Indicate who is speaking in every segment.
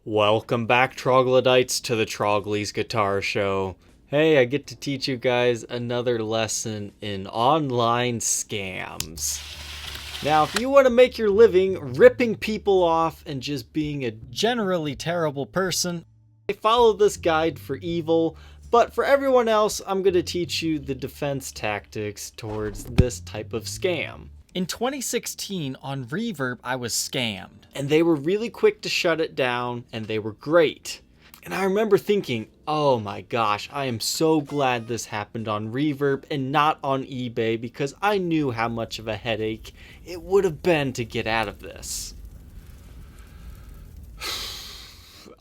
Speaker 1: Welcome back, troglodytes, to the Trogly's Guitar Show. Hey, I get to teach you guys another lesson in online scams. Now, if you want to make your living ripping people off and just being a generally terrible person, follow this guide for evil. But for everyone else, I'm going to teach you the defense tactics towards this type of scam. In 2016, on Reverb, I was scammed. And they were really quick to shut it down, and they were great. And I remember thinking, oh my gosh, I am so glad this happened on Reverb and not on eBay, because I knew how much of a headache it would have been to get out of this.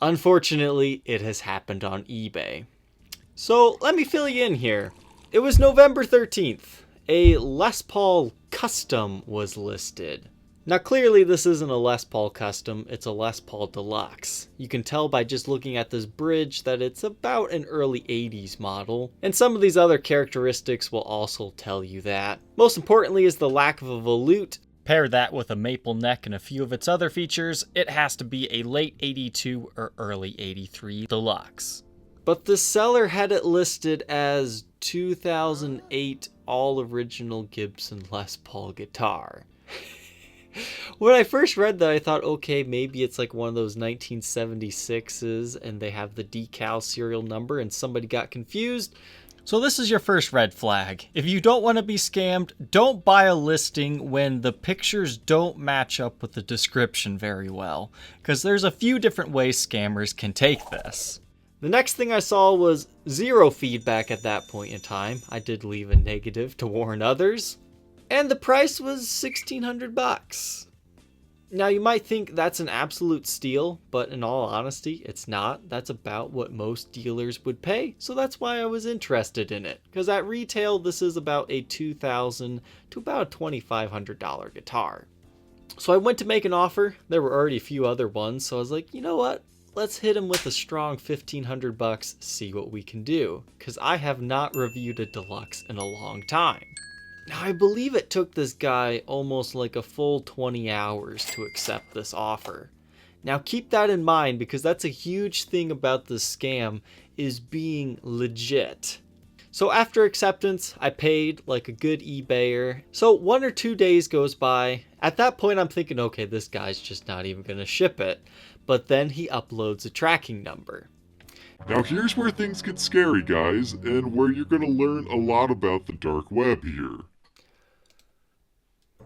Speaker 1: Unfortunately, it has happened on eBay. So let me fill you in here. It was November 13th. A Les Paul Custom was listed. Now clearly this isn't a Les Paul Custom, it's a Les Paul Deluxe. You can tell by just looking at this bridge that it's about an early 80s model, and some of these other characteristics will also tell you that. Most importantly is the lack of a volute. Pair that with a maple neck and a few of its other features, it has to be a late 82 or early 83 Deluxe. But the seller had it listed as 2008 all original Gibson Les Paul guitar. When I first read that, I thought, okay, maybe it's like one of those 1976s and they have the decal serial number and somebody got confused. So this is your first red flag. If you don't want to be scammed, don't buy a listing when the pictures don't match up with the description very well, because there's a few different ways scammers can take this. The next thing I saw was zero feedback at that point in time. I did leave a negative to warn others. And the price was $1,600. Now you might think that's an absolute steal, but in all honesty, it's not. That's about what most dealers would pay, so that's why I was interested in it. Because at retail, this is about a $2,000 to about a $2,500 guitar. So I went to make an offer. There were already a few other ones, so I was like, you know what? Let's hit him with a strong $1,500, see what we can do. Because I have not reviewed a Deluxe in a long time. Now, I believe it took this guy almost like a full 20 hours to accept this offer. Now, keep that in mind, because that's a huge thing about this scam, is being legit. So after acceptance, I paid like a good eBayer. So 1 or 2 days goes by. At that point, I'm thinking, okay, this guy's just not even going to ship it. But then he uploads a tracking number.
Speaker 2: Now here's where things get scary, guys, and where you're going to learn a lot about the dark web here.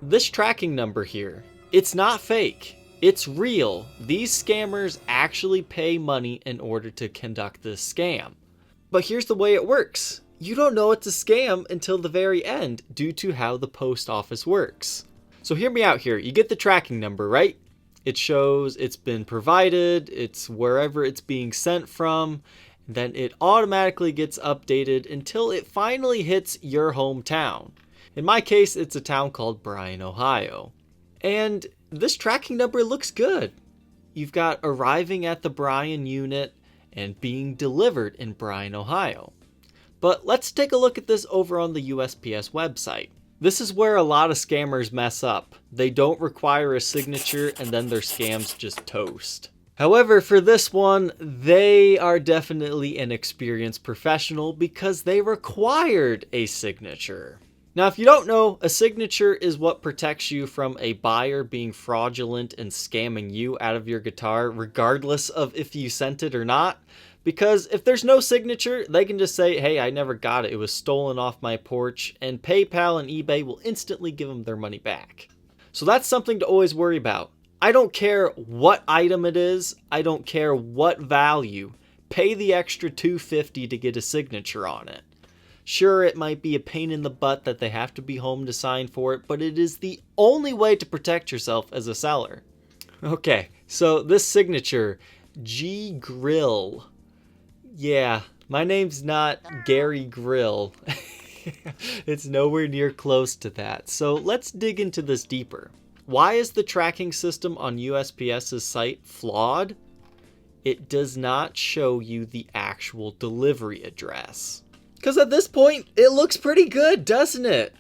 Speaker 1: This tracking number here, it's not fake. It's real. These scammers actually pay money in order to conduct this scam. But here's the way it works. You don't know it's a scam until the very end due to how the post office works. So hear me out here. You get the tracking number, right? It shows it's been provided, it's wherever it's being sent from, then it automatically gets updated until it finally hits your hometown. In my case, it's a town called Bryan, Ohio. And this tracking number looks good. You've got arriving at the Bryan unit and being delivered in Bryan, Ohio. But let's take a look at this over on the USPS website. This is where a lot of scammers mess up. They don't require a signature and then their scams just toast. However, for this one, they are definitely an experienced professional because they required a signature. Now, if you don't know, a signature is what protects you from a buyer being fraudulent and scamming you out of your guitar, regardless of if you sent it or not. Because if there's no signature, they can just say, hey, I never got it. It was stolen off my porch, and PayPal and eBay will instantly give them their money back. So that's something to always worry about. I don't care what item it is. I don't care what value. Pay the extra $250 to get a signature on it. Sure, it might be a pain in the butt that they have to be home to sign for it, but it is the only way to protect yourself as a seller. Okay, so this signature, G Grill. Yeah, my name's not Gary Grill. It's nowhere near close to that. So let's dig into this deeper. Why is the tracking system on USPS's site flawed? It does not show you the actual delivery address. Because at this point, it looks pretty good, doesn't it?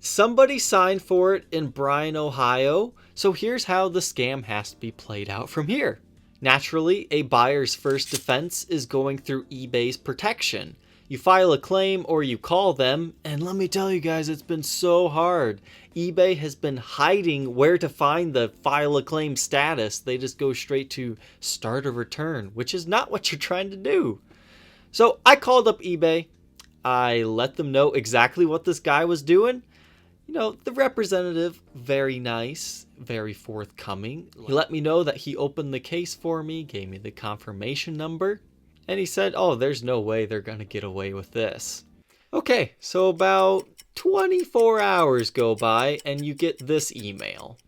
Speaker 1: Somebody signed for it in Bryan, Ohio, so here's how the scam has to be played out from here. Naturally, a buyer's first defense is going through eBay's protection. You file a claim or you call them, and let me tell you guys, it's been so hard. eBay has been hiding where to find the file a claim status. They just go straight to start a return, which is not what you're trying to do. So I called up eBay. I let them know exactly what this guy was doing. You know, the representative, very nice, very forthcoming. He let me know that he opened the case for me, gave me the confirmation number, and he said, oh, there's no way they're going to get away with this. Okay, so about 24 hours go by and you get this email.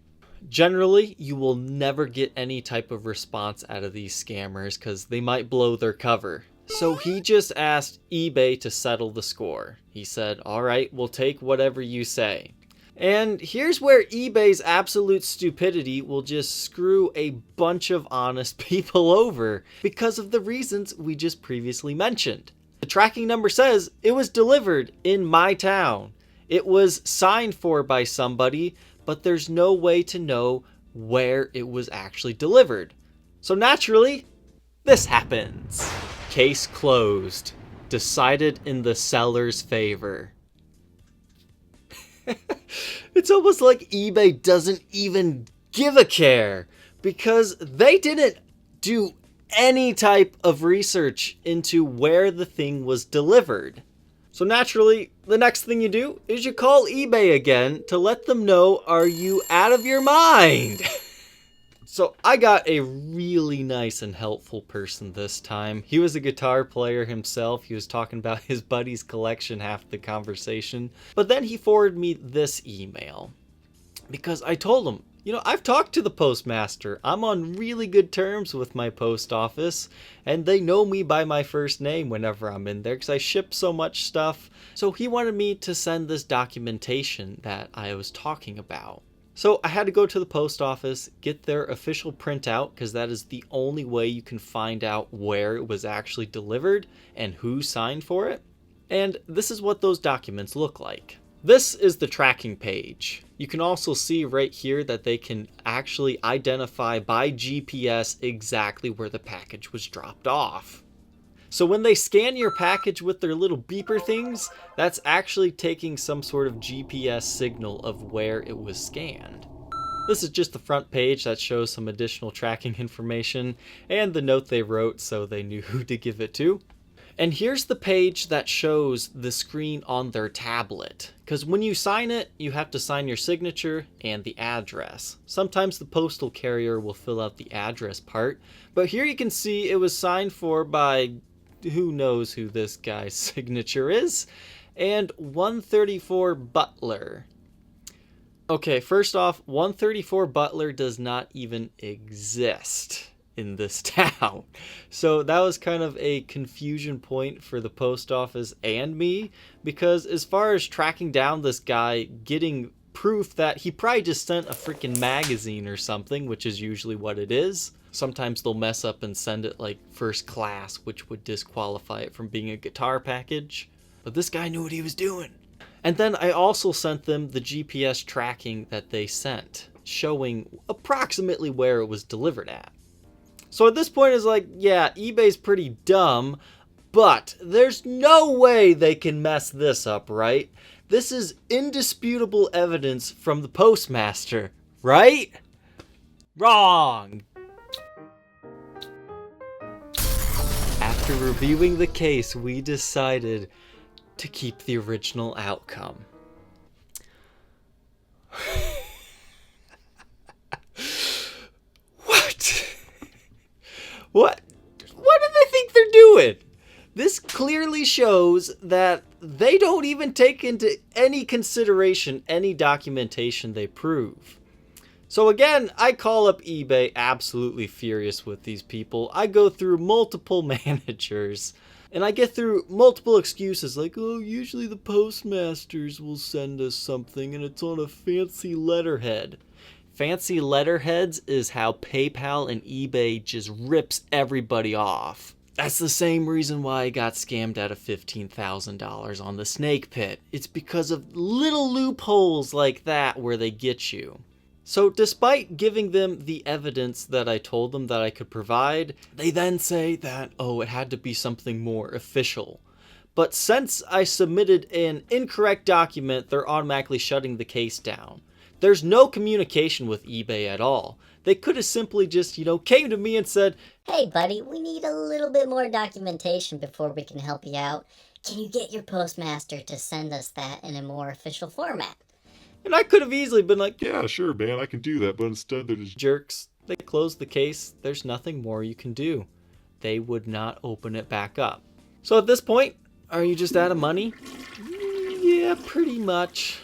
Speaker 1: Generally, you will never get any type of response out of these scammers because they might blow their cover. So he just asked eBay to settle the score. He said, all right, we'll take whatever you say. And here's where eBay's absolute stupidity will just screw a bunch of honest people over because of the reasons we just previously mentioned. The tracking number says it was delivered in my town. It was signed for by somebody, but there's no way to know where it was actually delivered. So naturally, this happens. Case closed. Decided in the seller's favor. It's almost like eBay doesn't even give a care because they didn't do any type of research into where the thing was delivered. So naturally, the next thing you do is you call eBay again to let them know, are you out of your mind? So I got a really nice and helpful person this time. He was a guitar player himself. He was talking about his buddy's collection half the conversation. But then he forwarded me this email because I told him, you know, I've talked to the postmaster. I'm on really good terms with my post office and they know me by my first name whenever I'm in there because I ship so much stuff. So he wanted me to send this documentation that I was talking about. So I had to go to the post office, get their official printout, because that is the only way you can find out where it was actually delivered and who signed for it. And this is what those documents look like. This is the tracking page. You can also see right here that they can actually identify by GPS exactly where the package was dropped off. So when they scan your package with their little beeper things, that's actually taking some sort of GPS signal of where it was scanned. This is just the front page that shows some additional tracking information and the note they wrote so they knew who to give it to. And here's the page that shows the screen on their tablet. Because when you sign it, you have to sign your signature and the address. Sometimes the postal carrier will fill out the address part, but here you can see it was signed for by who knows who this guy's signature is, and 134 Butler. Okay, first off, 134 Butler does not even exist in this town. So that was kind of a confusion point for the post office and me, because as far as tracking down this guy, getting proof that he probably just sent a freaking magazine or something, which is usually what it is. Sometimes they'll mess up and send it like first class, which would disqualify it from being a guitar package. But this guy knew what he was doing. And then I also sent them the GPS tracking that they sent, showing approximately where it was delivered at. So at this point it's like, yeah, eBay's pretty dumb, but there's no way they can mess this up, right? This is indisputable evidence from the postmaster, right? Wrong! After reviewing the case, we decided to keep the original outcome. What? What do they think they're doing? This clearly shows that they don't even take into any consideration any documentation they prove. So again, I call up eBay absolutely furious with these people. I go through multiple managers and I get through multiple excuses like, oh, usually the postmasters will send us something and it's on a fancy letterhead. Fancy letterheads is how PayPal and eBay just rips everybody off. That's the same reason why I got scammed out of $15,000 on the snake pit. It's because of little loopholes like that where they get you. So despite giving them the evidence that I told them that I could provide, they then say that, oh, it had to be something more official. But since I submitted an incorrect document, they're automatically shutting the case down. There's no communication with eBay at all. They could have simply just, came to me and said,
Speaker 3: "Hey buddy, we need a little bit more documentation before we can help you out. Can you get your postmaster to send us that in a more official format?"
Speaker 1: and I could have easily been like,
Speaker 2: Yeah, sure, man, I can do that, but instead they're just
Speaker 1: jerks. They closed the case. There's nothing more you can do. They would not open it back up. So at this point, are you just out of money? Yeah, pretty much.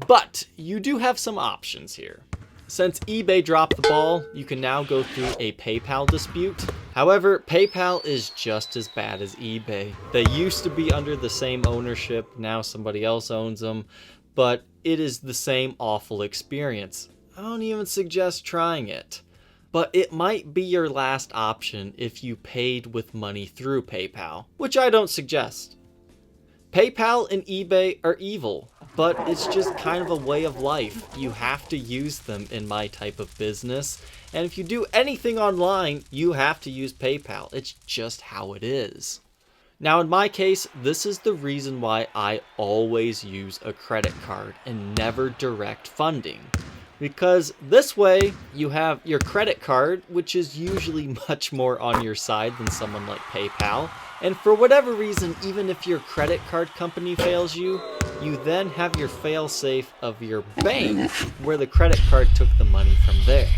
Speaker 1: But you do have some options here. Since eBay dropped the ball, you can now go through a PayPal dispute. However, PayPal is just as bad as eBay. They used to be under the same ownership, now somebody else owns them, but it is the same awful experience. I don't even suggest trying it. But it might be your last option if you paid with money through PayPal, which I don't suggest. PayPal and eBay are evil, but it's just kind of a way of life. You have to use them in my type of business, and if you do anything online, you have to use PayPal. It's just how it is. Now in my case, this is the reason why I always use a credit card and never direct funding. Because this way, you have your credit card, which is usually much more on your side than someone like PayPal. And for whatever reason, even if your credit card company fails you, you then have your fail-safe of your bank, where the credit card took the money from there.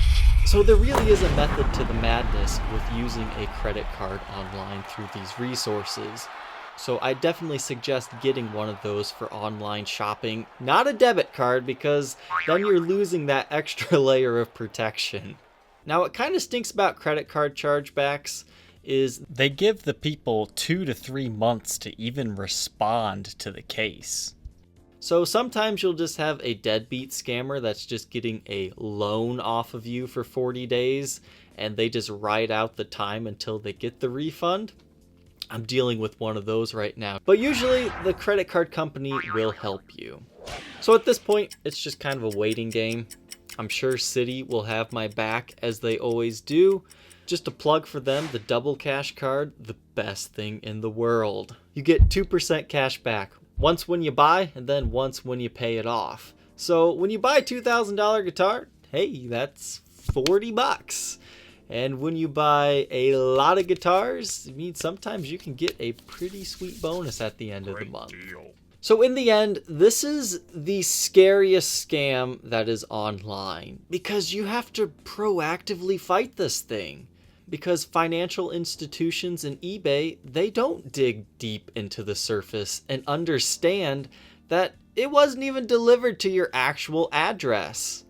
Speaker 1: So there really is a method to the madness with using a credit card online through these resources. So I definitely suggest getting one of those for online shopping, not a debit card, because then you're losing that extra layer of protection. Now what kind of stinks about credit card chargebacks is they give the people 2 to 3 months to even respond to the case. So sometimes you'll just have a deadbeat scammer that's just getting a loan off of you for 40 days, and they just ride out the time until they get the refund. I'm dealing with one of those right now. But usually the credit card company will help you. So at this point, it's just kind of a waiting game. I'm sure Citi will have my back as they always do. Just a plug for them, the double cash card, the best thing in the world. You get 2% cash back. Once when you buy, and then once when you pay it off. So when you buy a $2,000 guitar, hey, that's $40. And when you buy a lot of guitars, I mean, sometimes you can get a pretty sweet bonus at the end of the month. So in the end, this is the scariest scam that is online, because you have to proactively fight this thing. Because financial institutions and eBay, they don't dig deep into the surface and understand that it wasn't even delivered to your actual address.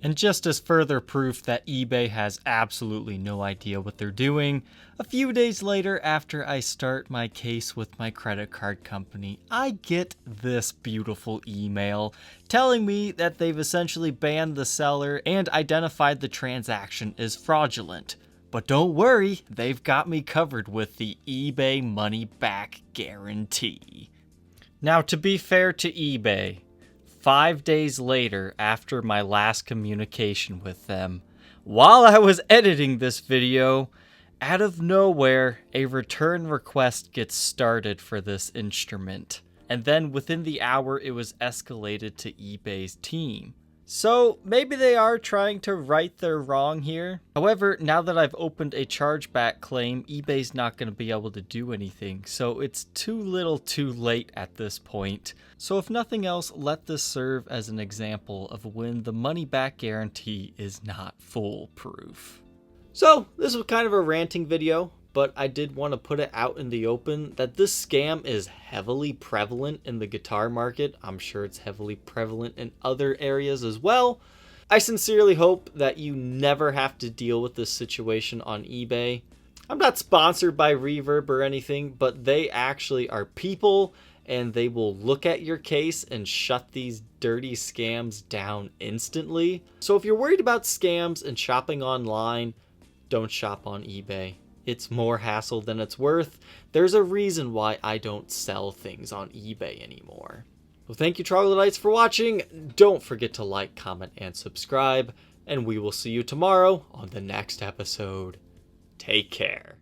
Speaker 1: And just as further proof that eBay has absolutely no idea what they're doing, a few days later after I start my case with my credit card company, I get this beautiful email telling me that they've essentially banned the seller and identified the transaction as fraudulent. But don't worry, they've got me covered with the eBay money back guarantee. Now, to be fair to eBay, 5 days later after my last communication with them, while I was editing this video, out of nowhere, a return request gets started for this instrument. And then within the hour, it was escalated to eBay's team. So maybe they are trying to right their wrong here. However, now that I've opened a chargeback claim, eBay's not going to be able to do anything. So it's too little too late at this point. So if nothing else, let this serve as an example of when the money back guarantee is not foolproof. So this was kind of a ranting video, but I did want to put it out in the open that this scam is heavily prevalent in the guitar market. I'm sure it's heavily prevalent in other areas as well. I sincerely hope that you never have to deal with this situation on eBay. I'm not sponsored by Reverb or anything, but they actually are people, and they will look at your case and shut these dirty scams down instantly. So if you're worried about scams and shopping online, don't shop on eBay. It's more hassle than it's worth. There's a reason why I don't sell things on eBay anymore. Well, thank you, Troglodytes, for watching. Don't forget to like, comment, and subscribe. And we will see you tomorrow on the next episode. Take care.